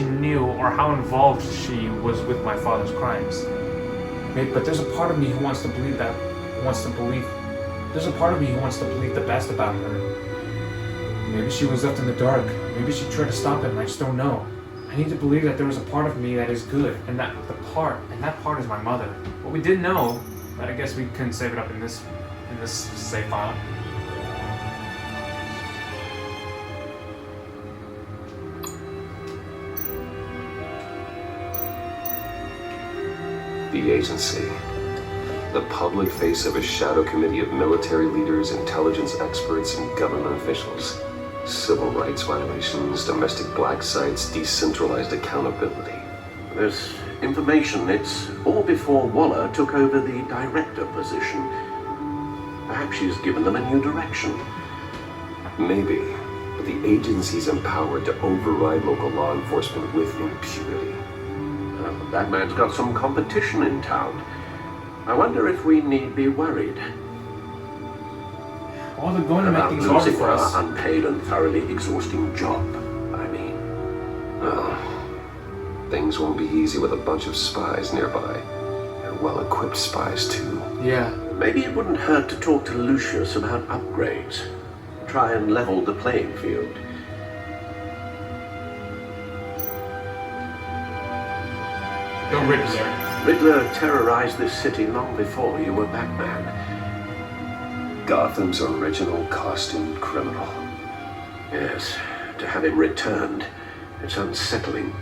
A: knew or how involved she was with my father's crimes. But there's a part of me who wants to believe There's a part of me who wants to believe the best about her. Maybe she was left in the dark. Maybe she tried to stop him. I just don't know. I need to believe that there was a part of me that is good, and that part is my mother. What we didn't know, but I guess we couldn't save it up in this save file.
B: The agency. The public face of a shadow committee of military leaders, intelligence experts, and government officials. Civil rights violations, domestic black sites, decentralized accountability.
D: This information, it's all before Waller took over the director position. Perhaps she's given them a new direction.
B: Maybe, but the agency's empowered to override local law enforcement with impunity.
D: Batman's got some competition in town. I wonder if we need be worried.
A: Well, they're going to make things harder for us.
D: Our unpaid and thoroughly exhausting job, I mean.
B: Things won't be easy with a bunch of spies nearby. And well-equipped spies, too.
A: Yeah.
D: Maybe it wouldn't hurt to talk to Lucius about upgrades. Try and level the playing field.
A: The Riddler.
D: Riddler terrorized this city long before you were Batman.
B: Gotham's original costumed criminal.
D: Yes, to have him returned, it's unsettling.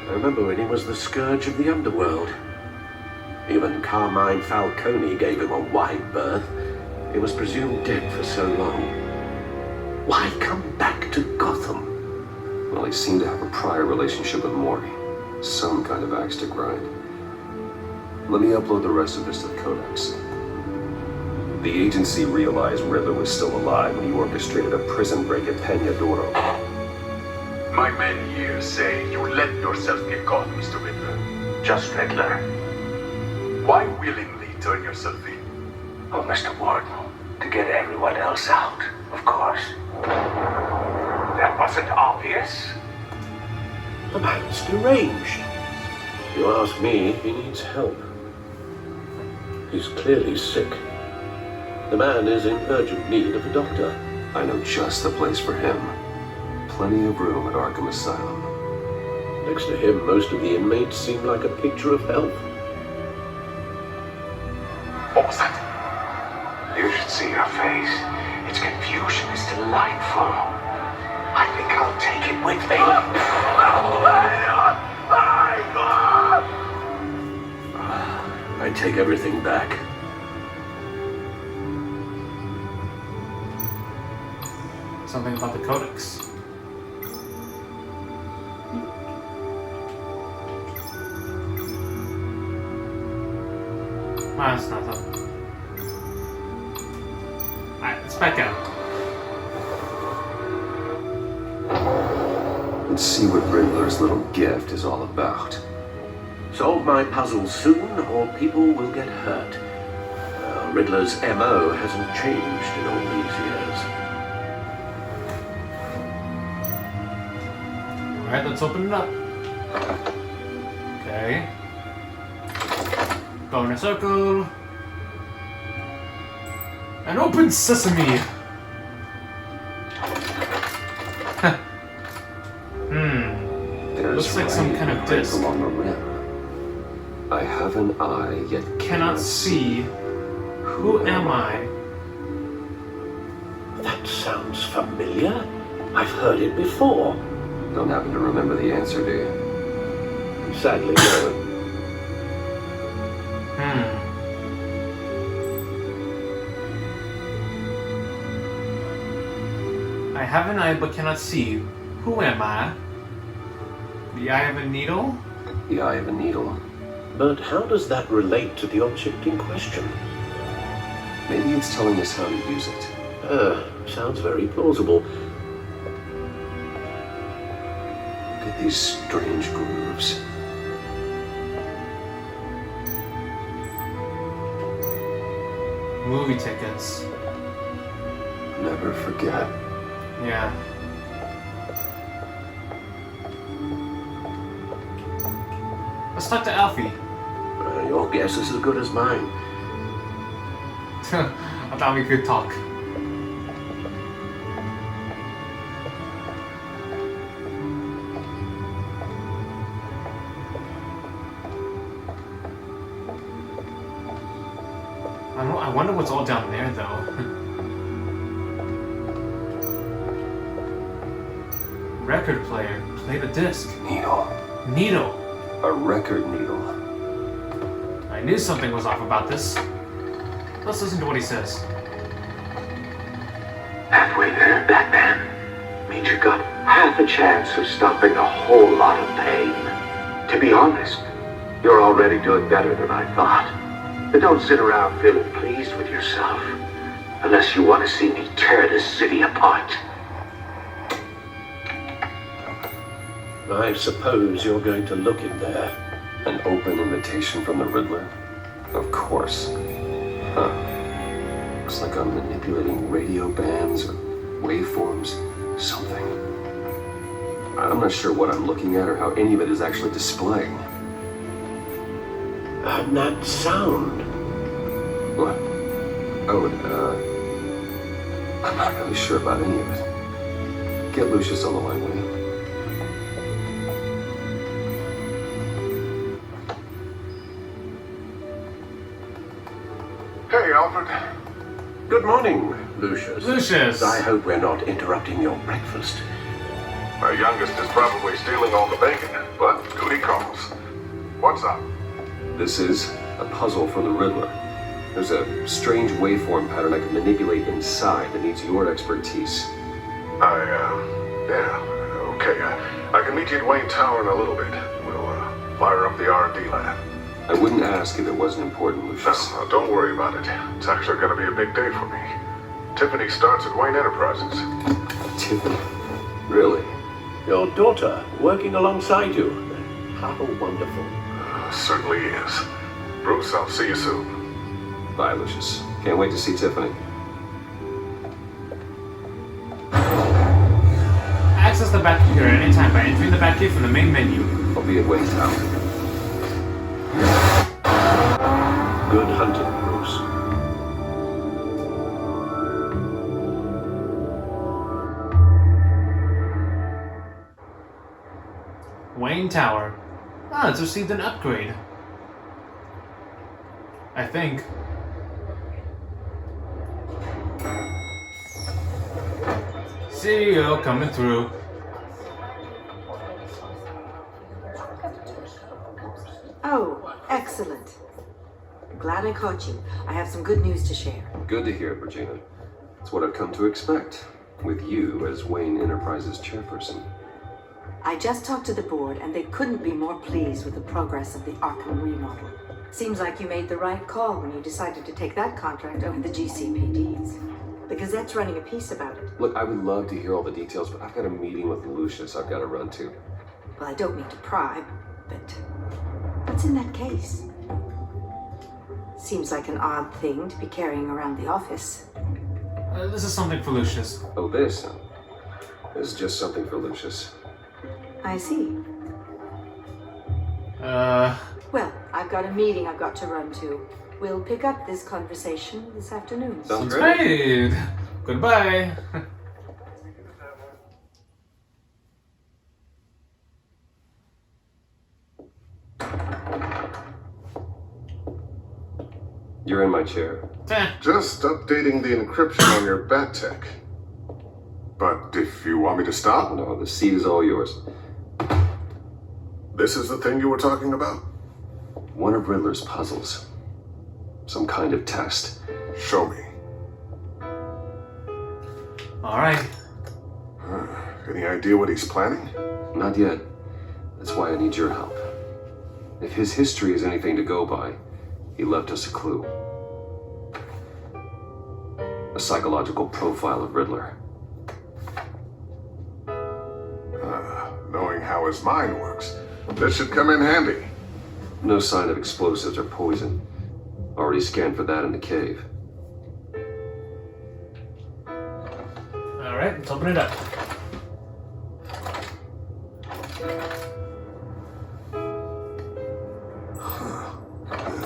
D: I remember when he was the scourge of the underworld. Even Carmine Falcone gave him a wide berth. He was presumed dead for so long. Why come back to Gotham?
B: Well, he seemed to have a prior relationship with Mori. Some kind of axe to grind. Let me upload the rest of this to the Codex. The agency realized Riddler was still alive when he orchestrated a prison break at Peñadoro.
C: My men here say you let yourself get caught, Mr. Riddler. Just Riddler. Why willingly turn yourself in?
F: Oh, Mr. Warden, to get everyone else out, of course. That wasn't obvious.
D: The man's deranged. If you ask me, he needs help. He's clearly sick. The man is in urgent need of a doctor.
B: I know just the place for him. Plenty of room at Arkham Asylum.
D: Next to him, most of the inmates seem like a picture of health.
F: What was that? You should see her face. Its confusion is delightful. I think I'll take it with me.
D: I take everything back.
A: Something about the Codex. That's nothing. Alright, let's back out.
B: Let's see what Riddler's little gift is all about.
D: Solve my puzzle soon, or people will get hurt. Riddler's MO hasn't changed in all these years.
A: Alright, let's open it up. Okay. Go in a circle. And open sesame! Looks like some kind of disc.
B: Along the rim. I have an eye, yet
A: Cannot see. Who am I?
D: familiar. I've heard it before.
B: Don't happen to remember the answer, do you?
D: Sadly, no.
A: I have an eye but cannot see. Who am I? The eye of a needle?
B: The eye of a needle.
D: But how does that relate to the object in question?
B: Maybe it's telling us how to use it.
D: Sounds very plausible.
B: Look at these strange grooves.
A: Movie tickets.
B: Never forget.
A: Yeah. Let's talk to Alfie.
D: Your guess is as good as mine.
A: I thought we could talk. I wonder what's all down there, though. Record player. Play the disc.
B: Needle.
A: Needle.
B: A record needle.
A: I knew something was off about this. Let's listen to what he says.
N: Halfway there, Batman. Means you got half a chance of stopping a whole lot of pain. To be honest, you're already doing better than I thought. But don't sit around feeling pleased with yourself. Unless you want to see me tear this city apart.
D: I suppose you're going to look in there.
B: An open invitation from the Riddler? Of course. Huh. Looks like I'm manipulating radio bands or waveforms. Something. I'm not sure what I'm looking at or how any of it is actually displaying.
D: And that sound.
B: What? Oh, I'm not really sure about any of it. Get Lucius on the line, will you?
F: Hey, Alfred.
D: Good morning, Lucius.
A: Lucius!
D: I hope we're not interrupting your breakfast.
F: My youngest is probably stealing all the bacon, but duty calls. What's up?
B: This is a puzzle from the Riddler. There's a strange waveform pattern I can manipulate inside that needs your expertise.
F: Yeah, okay. I can meet you at Wayne Tower in a little bit. We'll fire up the R&D lab.
B: I wouldn't ask if it wasn't important, Lucius.
F: No, don't worry about it. It's actually going to be a big day for me. Tiffany starts at Wayne Enterprises.
B: Tiffany? Really?
D: Your daughter working alongside you. How wonderful.
F: Certainly is. Bruce, I'll see you soon.
B: Bye, Lucius. Can't wait to see Tiffany.
A: Access the Batcave at any time by entering the Batcave from the main menu.
B: I'll be at Wayne Tower.
D: Good hunting, Bruce.
A: Wayne Tower. Ah, it's received an upgrade. I think. CEO coming through.
O: Oh, excellent. Glad I caught you. I have some good news to share.
B: Good to hear, Regina. It's what I've come to expect, with you as Wayne Enterprises chairperson.
O: I just talked to the board, and they couldn't be more pleased with the progress of the Arkham remodel. Seems like you made the right call when you decided to take that contract over the GCPD's. The Gazette's running a piece about it.
B: Look, I would love to hear all the details, but I've got a meeting with Lucius I've got to run to.
O: Well, I don't mean to pry, but what's in that case? Seems like an odd thing to be carrying around the office.
A: This is something for Lucius.
B: Oh, this? This is just something for Lucius.
O: I see. Well, I've got a meeting I've got to run to. We'll pick up this conversation this afternoon.
B: Sounds great.
A: Goodbye.
B: You're in my chair.
F: Just updating the encryption on your bat tech. But if you want me to stop...
B: No, the seat is all yours.
F: This is the thing you were talking about?
B: One of Riddler's puzzles. Some kind of test.
F: Show me.
A: Alright.
F: Any idea what he's planning?
B: Not yet. That's why I need your help. If his history is anything to go by, he left us a clue. A psychological profile of Riddler.
F: Knowing how his mind works, this should come in handy.
B: No sign of explosives or poison. Already scanned for that in the cave.
A: Alright, let's open it up.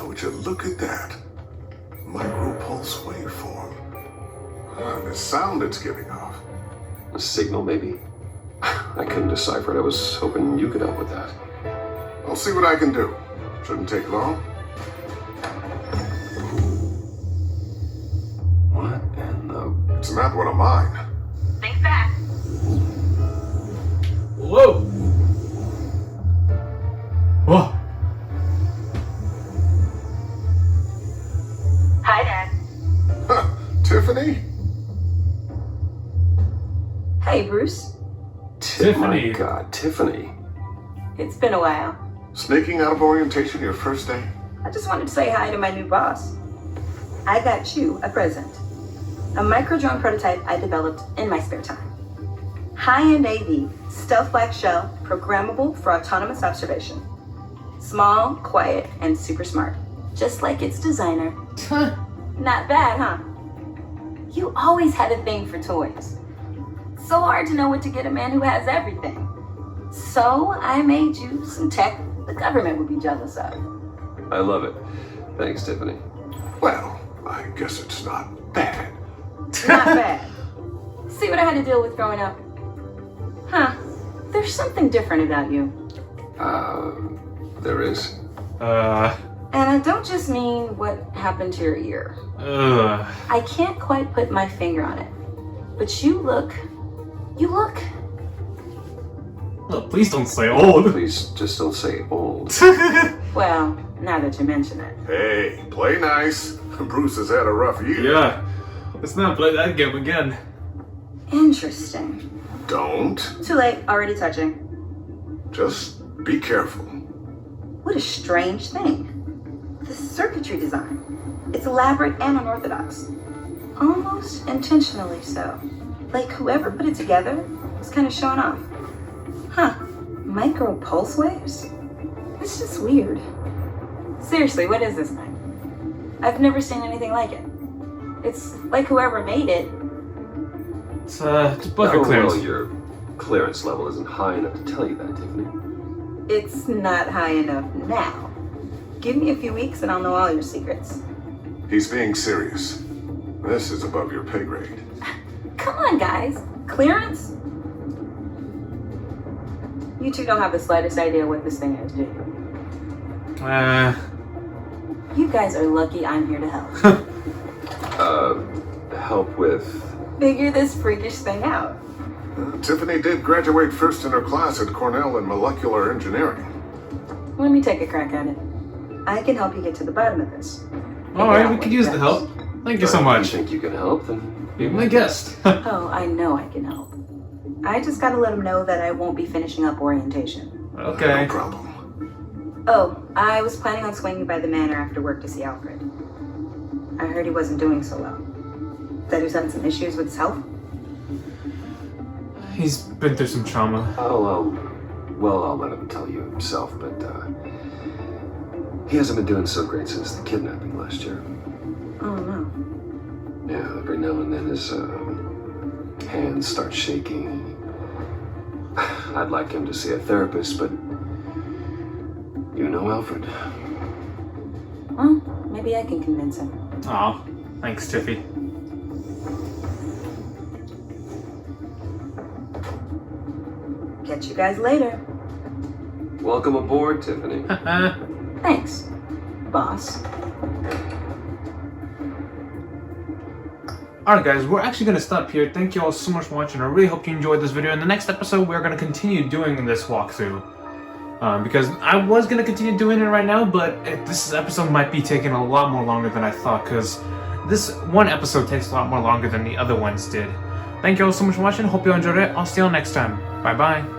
F: Would you look at that? Micropulse waveform. The sound it's giving off.
B: A signal, maybe? I couldn't decipher it. I was hoping you could help with that.
F: I'll see what I can do. Shouldn't take long.
B: What in the...
F: It's not one of mine.
L: Think back.
A: Whoa! Whoa!
L: Hi, Dad.
F: Tiffany?
O: Hey, Bruce.
A: Tiffany.
B: My God, Tiffany.
O: It's been a while.
F: Sneaking out of orientation your first day?
O: I just wanted to say hi to my new boss. I got you a present. A micro-drone prototype I developed in my spare time. High-end AV, stealth black shell, programmable for autonomous observation. Small, quiet, and super smart. Just like its designer. Not bad, huh? You always had a thing for toys. So hard to know what to get a man who has everything. So I made you some tech the government would be jealous of.
B: I love it. Thanks, Tiffany.
F: Well, I guess it's not bad.
O: Not bad. See what I had to deal with growing up? Huh. There's something different about you.
B: There is?
O: And I don't just mean what happened to your ear. I can't quite put my finger on it. But you look...
A: Oh, please don't say old.
B: Please just don't say old.
O: Well, now that you mention it.
F: Hey, play nice. Bruce has had a rough year.
A: Yeah. Let's not play that game again.
O: Interesting.
F: Don't.
O: Too late, already touching.
F: Just be careful.
O: What a strange thing. The circuitry design. It's elaborate and unorthodox. Almost intentionally so. Like whoever put it together was kind of showing off. Huh. Micro pulse waves? It's just weird. Seriously, what is this thing? I've never seen anything like it. It's like whoever made it.
A: It's bucket clearance.
B: Well, your clearance level isn't high enough to tell you that, Tiffany.
O: It's not high enough now. Give me a few weeks and I'll know all your secrets.
F: He's being serious. This is above your pay grade.
O: Come on, guys. Clearance? You two don't have the slightest idea what this thing is, do you? You guys are lucky I'm here to help.
B: Help with...
O: Figure this freakish thing out.
F: Tiffany did graduate first in her class at Cornell in molecular engineering.
O: Let me take a crack at it. I can help you get to the bottom of this.
A: Alright, we could use the help. Thank you so much.
B: If you think you can help, then
A: be my guest.
O: Oh, I know I can help. I just gotta let him know that I won't be finishing up orientation.
A: Okay.
F: No problem.
O: Oh, I was planning on swinging by the manor after work to see Alfred. I heard he wasn't doing so well. That he was having some issues with his health.
A: He's been through some trauma.
B: I'll let him tell you himself, but, he hasn't been doing so great since the kidnapping last year.
O: Oh, no.
B: Yeah, every now and then his, hands start shaking. I'd like him to see a therapist, but you know Alfred.
O: Well, maybe I can convince him.
A: Aw, thanks, Tiffy.
O: Catch you guys later.
B: Welcome aboard, Tiffany.
O: Thanks, boss.
A: Alright guys, we're actually going to stop here. Thank you all so much for watching. I really hope you enjoyed this video. In the next episode, we're going to continue doing this walkthrough. Because I was going to continue doing it right now, but this episode might be taking a lot more longer than I thought, because this one episode takes a lot more longer than the other ones did. Thank you all so much for watching. Hope you enjoyed it. I'll see you all next time. Bye bye.